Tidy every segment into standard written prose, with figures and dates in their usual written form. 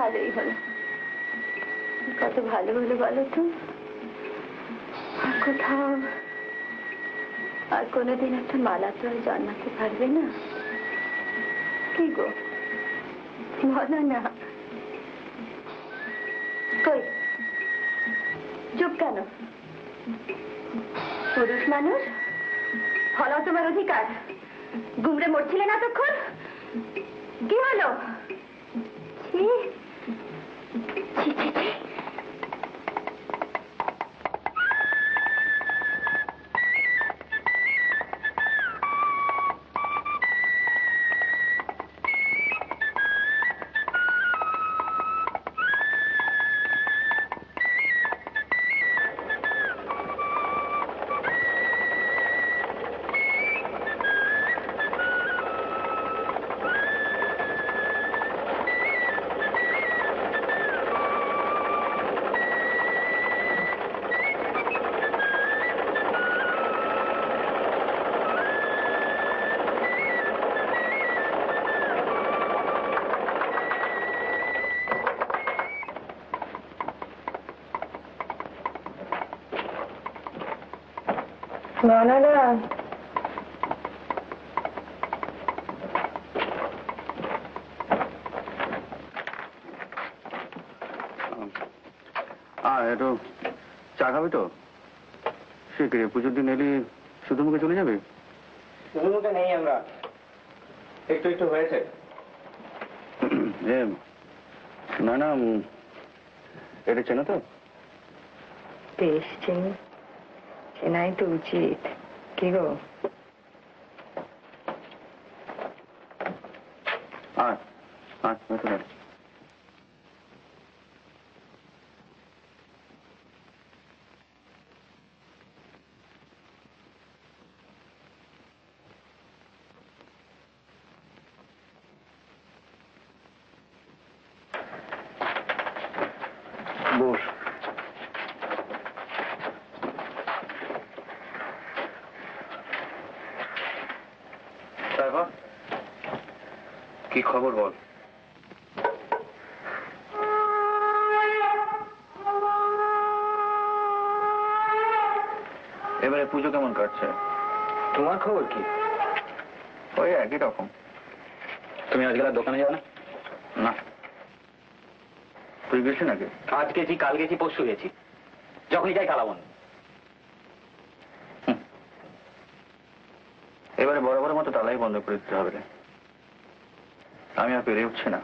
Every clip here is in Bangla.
ভালোই হলো। কত ভালো হলো বলো তো। আর কোথাও আর কোনোদিন একটা মালা তো আর জন্মাতে পারবে না। কি গো বলো না। কই চুপ কেন? পুরুষ মানুষ হলো তোমার অধিকার। গুমড়ে মরছিলে না তখন? কি হলো? ছি ছি ছি ছি। না না না, একটু চা খাবি তো? সে কে পুজোর দিন এলি শুধু মুখে চলে যাবে? শুধু মুখে নেই আমরা, একটু একটু হয়েছে। না না, এটা চেনো তো? বেশ চিনি, চেনাই তো উচিত। কি গো? বস। তারপর কি খবর বল? এবারে পুজো কেমন কাটছে? তোমার খবর কি? ওই একই রকম। তুমি আজকাল আর দোকানে যাও না? না। তুই গেছি নাকি? আজ গেছি, কাল গেছি, পরশু গেছি, যখনই যাই কালাবন। এবারে বরাবর মতো তালাই বন্ধ করে দিতে হবে। আমি আর পেরে উঠছি না,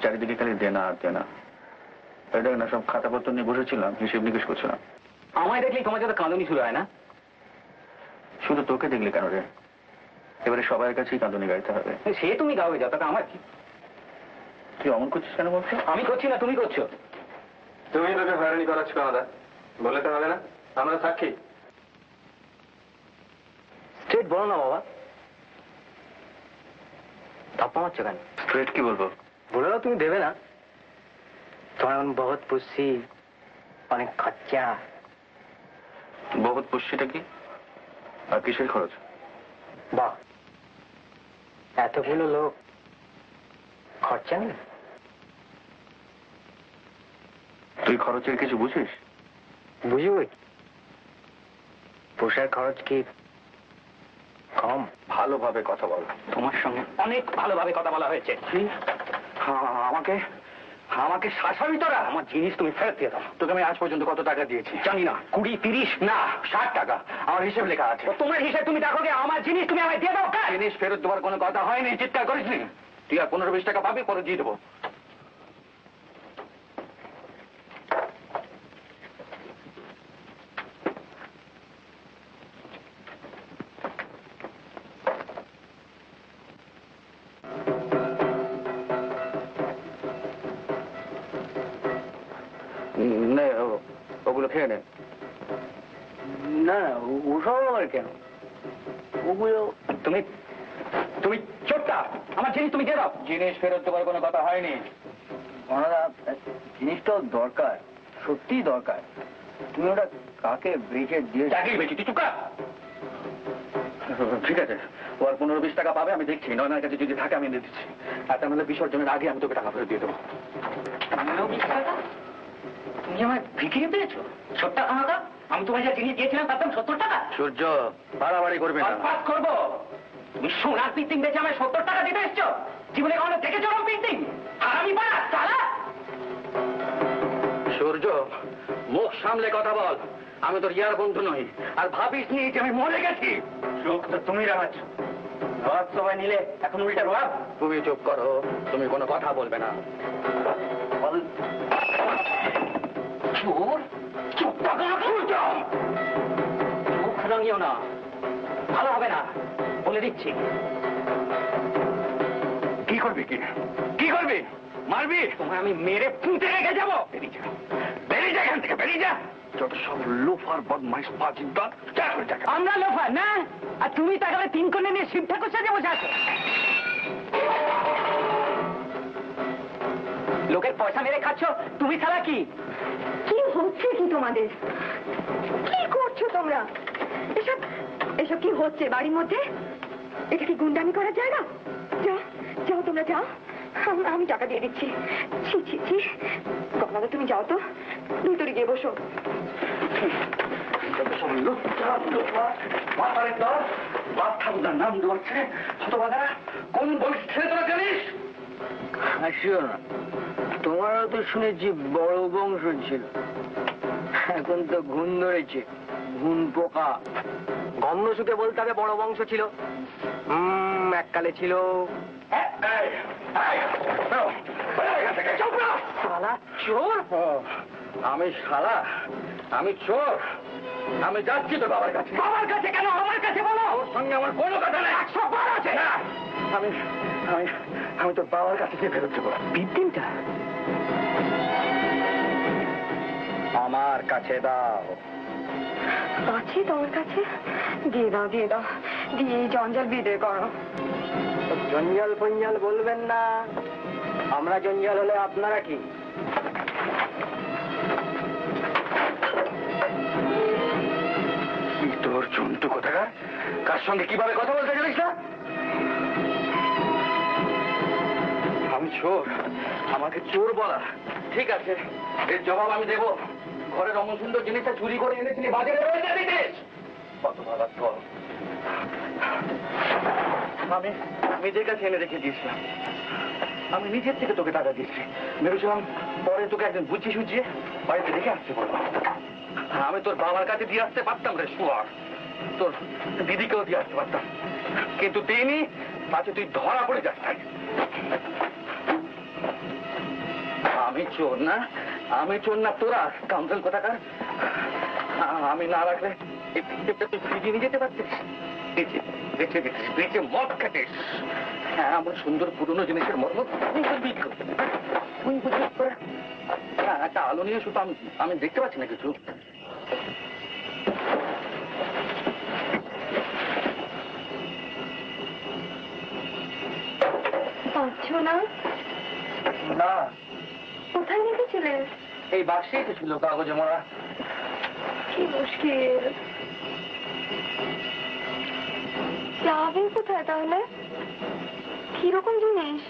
চারিদিকে খালি দেনা আর দেনা। দেখ না, সব খাতাপত্র নিয়ে বসেছিলাম, হিসেব নিকেশ করছিলাম। আমায় দেখলেই তোমার যাতে কাঁদুনি শুরু হয় না? শুধু তোকে দেখলে কেন রে? এবারে সবার কাছেই কাঁদুনি গাইতে হবে। সে তুমি গাওয়ে যাও, তাতে আমার কি? তুই অমন করছিস কেন বলছো? আমি করছি না, তুমি করছো। তুমি তোকে হয়রানি করাচ্ছ কানাদা, বলে তো হবে না, আমরা সাক্ষী। স্ট্রেট বলো না বাবা, ধাপ্পা মারছো কেন? স্ট্রেট কি বলবো? বলে দাও তুমি দেবে না। তোমার এখন বহুত পুষি, অনেক খরচা। বহুত পুষ্টিটা কি আর কিসের খরচ? বাহ, এতগুলো লোক, খরচা নেই? তুই খরচের কিছু বুঝিস? বুঝবই, পোষার খরচ কি কম? ভালোভাবে কথা বল। তোমার সঙ্গে অনেক ভালোভাবে কথা বলা হয়েছে। আমাকে আমাকে শাসাবি তোরা? আমার জিনিস তুমি ফেরত দিয়ে দাও। তোকে আমি আজ পর্যন্ত কত টাকা দিয়েছি জানি না, 20, 30 না 60 টাকা। আমার হিসেব লেখা আছে। তোমার হিসেব তুমি দেখো, আমার জিনিস তুমি আমায় দিয়ে দাও। জিনিস ফেরত দেওয়ার কোনো কথা হয়নি, চিৎকার করিস নি। তুই আর 15-20 টাকা পাবি, পরে দিয়ে দেবো। নে, ওগুলো খেয়ে নে। না ওসব আমার কেন? ওগুলো তুমি তুমি চোরটা, আমার জিনিস তুমি দিয়ে দাও। জিনিস ফেরত দেওয়ার কোনো কথা হয়নি। জিনিসটাও দরকার, সত্যিই দরকার। তুমি ওটা কাকে বেঁচে দিয়ে? চাকরি বেশি, তুই চুকা। ঠিক আছে, ও আর 15-20 টাকা পাবে, আমি দেখছি। নয়নার কাছে যদি থাকে আমি দিয়ে দিচ্ছি। আর তার মানে বিসর্জনের আগে আমি তোকে টাকা ফেরত দিয়ে দেবো। 15-20 টাকা? তুমি আমার ভিখিরি পেয়েছো? ছোট্ট কামাকা, আমি তোমায় যা জিনিস দিয়েছিলাম তার দাম 70 টাকা। সূর্য, বাড়াবাড়ি করবে না। পাস করবো? তুমি সোনার পিন্টিং বেচে আমায় 70 টাকা দিতে এসছো? জীবনে কখনো দেখেছো ওরকম পিন্টিং? আর আমি পারা তারা? সূর্য, মুখ সামলে কথা বল। আমি তোর ইয়ার বন্ধু নই। আর ভাবিস নি যে আমি মরে গেছি। চোখ তো তুমি রাখাচ্ছ। রথ সবাই নিলে এখন উল্টা রব। তুমি চুপ করো, তুমি কোনো কথা বলবে না। চোর? চুপ থাকো না, সূর্য! মুখ রাঙিও না, ভালো হবে না, বলে দিচ্ছি। কি করবি? কি করবি? মারবি? তোমায় আমি মেরে পুঁতে রেখে যাবো। বেরিয়ে যা, বেরিয়ে যা এখান থেকে, বেরিয়ে যা। যত সব লোফার বদমাইশ পাঁচির দল, যা করে টাকা। আমরা লোফার না? আর তুমি তাকে 3 কোণে নিয়ে শিব ঠাকুর সাজে বসে আছো। লোকের পয়সা মেরে খাচ্ছ, তুমি ছাড়া কি? কি হচ্ছে কি তোমাদের? কি করছো তোমরা? এসব এসব কি হচ্ছে বাড়ির মধ্যে? এটা কি গুন্ডামি করার জায়গা? যাও যাও, তোমরা যাও, আমি টাকা দিয়ে দিচ্ছি। ছি ছি ছি, গঙ্গাধর তুমি যাও তো, ভিতরে গিয়ে বসো। যত সব লোফার মাথারের দল, বাপ ঠাকুরদার নাম ধরছে। হতভাগারা, কোন বংশ ছেড়ে তোরা জানিস? আসিও না, তোমারও তো শুনেছি বড় বংশ ছিল, এখন তো ঘুণ ধরেছে, ঘুণ পোকা। গন্ধ শুকে বলতে হবে বড় বংশ ছিল। এককালে ছিল। শালা চোর! আমি শালা? আমি চোর? আমি যাচ্ছি তোর বাবার কাছে। বাবার কাছে কেন? আমার কাছে বলো। ওর সঙ্গে আমার কোনো কথা নেই। 100 বার আছে না। আমি আমি আমি তোর বাবার কাছে গিয়ে ফেরত দেবো। বিদ্যুৎটা আমার কাছে দাও। আছে তোমার কাছে? দিয়ে দাও, দিয়ে দাও, দিয়ে এই জঞ্জাল বিদে করো। জঞ্জাল ফঞ্জাল বলবেন না, আমরা জঞ্জাল হলে আপনারা কি? তোর জন্তু কোথাকার, কার সঙ্গে কিভাবে কথা বলতে জানিস না? আমি চোর, আমাকে চোর বলা ঠিক আছে, এর জবাব আমি দেবো। ঘরের অমন সুন্দর জিনিসটা চুরি করে এনেছিলি, বাজারে রয়ে যাবি দিস। কত ভালো ফল আমি নিজের কাছে এনে রেখে দিয়েছিলাম। আমি নিজের থেকে তোকে টাকা দিচ্ছি, ভেবেছিলাম পরে তোকে একদিন বুঝিয়ে সুঝিয়ে বাড়িতে রেখে আসতে পারবো। আমি তোর বাবার কাছে দিয়ে আসতে পারতাম রে শুয়ার, তোর দিদিকেও দিয়ে আসতে পারতাম, কিন্তু দিইনি। পাছে তুই ধরা পড়ে যাস। আমি চোর না, আমি চোর না, তোরা কাউন্সিল কোথাকার। আমি না রাখলে তুই ফিরিয়ে নিয়ে যেতে পারতিস, বেঁচে বেঁচে দিতিস, বেঁচে মদ খাটিস। হ্যাঁ, আমার সুন্দর পুরনো জিনিসের মর্ম একটা আলো নিয়ে শুধু আমি দেখতে পাচ্ছি না কিছু। পাচ্ছ না? না, কোথায় রেখেছিলে? এই বাক্সেই তো ছিল, কাগজে মোড়া। কি মুশকিল। যাবে কোথায় তাহলে? কিরকম জিনিস?